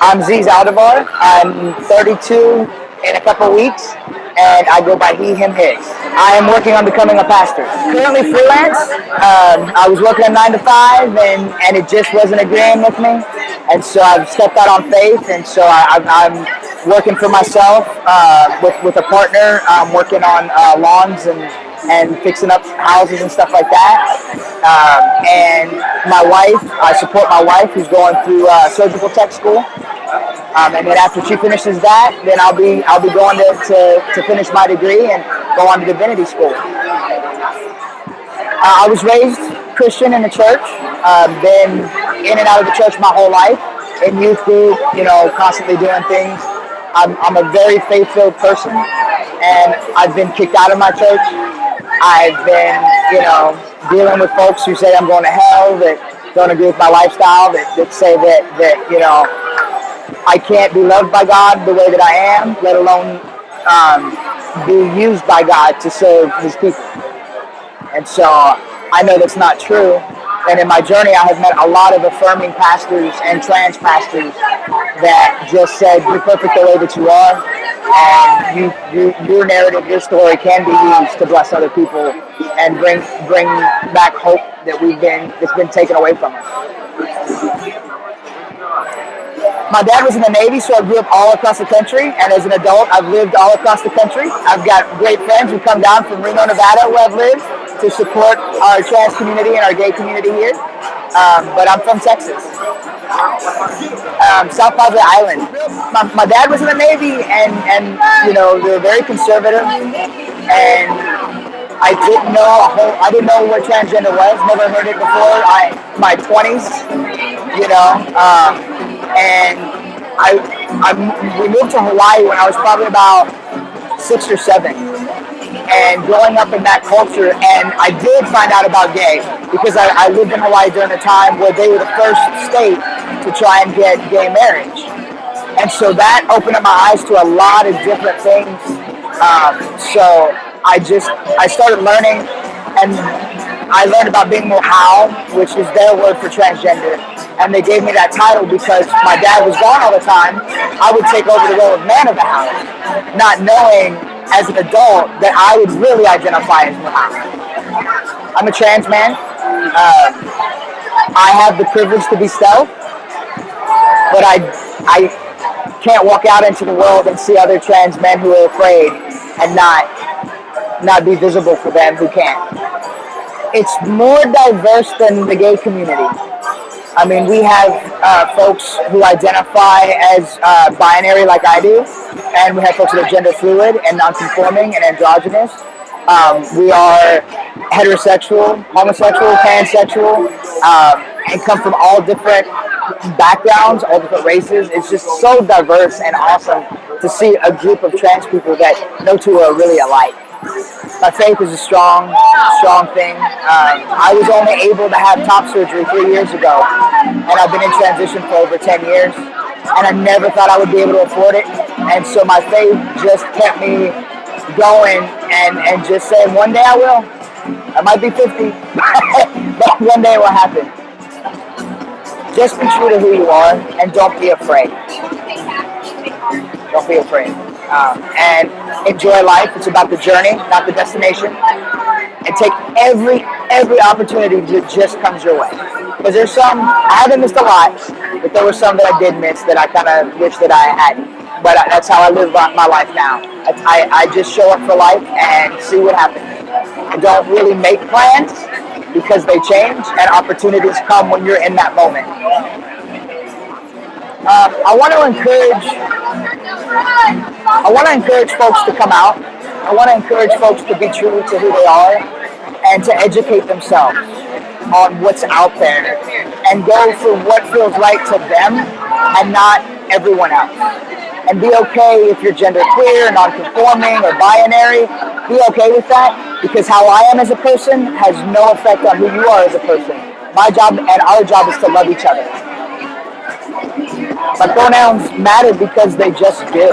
I'm Zaldivar. I'm 32 in a couple weeks, and I go by he, him, his. I am working on becoming a pastor. Currently freelance. I was working a 9 to 5, and it just wasn't agreeing with me, and so I've stepped out on faith, and so I'm working for myself with a partner. I'm working on lawns and fixing up houses and stuff like that. And my wife, I support my wife who's going through surgical tech school. And then after she finishes that, then I'll be going to finish my degree and go on to divinity school. I was raised Christian in the church. Been in and out of the church my whole life. In youth group, constantly doing things. I'm a very faith-filled person, and I've been kicked out of my church. I've been, dealing with folks who say I'm going to hell, that don't agree with my lifestyle, that say that I can't be loved by God the way that I am, let alone be used by God to serve His people. And so I know that's not true. And in my journey, I have met a lot of affirming pastors and trans pastors that just said, "You're perfect the way that you are, and your narrative, your story can be used to bless other people and bring back hope that's been taken away from us." My dad was in the Navy, so I grew up all across the country, and as an adult, I've lived all across the country. I've got great friends who come down from Reno, Nevada, where I've lived, to support our trans community and our gay community here. But I'm from Texas, South Padre Island. My dad was in the Navy, and they were very conservative, and I didn't know what transgender was. Never heard it before. My 20s, and we moved to Hawaii when I was probably about 6 or 7. And growing up in that culture, and I did find out about gay because I lived in Hawaii during a time where they were the first state to try and get gay marriage. And so that opened up my eyes to a lot of different things. So I started learning, and I learned about being mohau, which is their word for transgender. And they gave me that title because my dad was gone all the time. I would take over the role of man of the house, not knowing as an adult that I would really identify as mohau. I'm a trans man. I have the privilege to be stealth, but I can't walk out into the world and see other trans men who are afraid and not be visible for them who can't. It's more diverse than the gay community. I mean, we have folks who identify as binary like I do, and we have folks that are gender fluid and non-conforming and androgynous. We are heterosexual, homosexual, pansexual, and come from all different backgrounds, all different races. It's just so diverse and awesome to see a group of trans people that no two are really alike. My faith is a strong thing. I was only able to have top surgery 3 years ago, and I've been in transition for over 10 years, and I never thought I would be able to afford it. And so my faith just kept me going and just saying, one day I will. I might be 50, but one day it will happen. Just be true to who you are, and don't be afraid. Don't be afraid. And enjoy life. It's about the journey, not the destination. And take every opportunity that just comes your way. Because there's some, I haven't missed a lot, but there were some that I did miss that I kind of wish that I hadn't. But that's how I live my life now. I just show up for life and see what happens. I don't really make plans because they change, and opportunities come when you're in that moment. I want to encourage folks to come out. I want to encourage folks to be true to who they are and to educate themselves on what's out there and go for what feels right to them and not everyone else. And be okay if you're genderqueer, non-conforming, or binary. Be okay with that, because how I am as a person has no effect on who you are as a person. My job and our job is to love each other. My pronouns matter because they just do.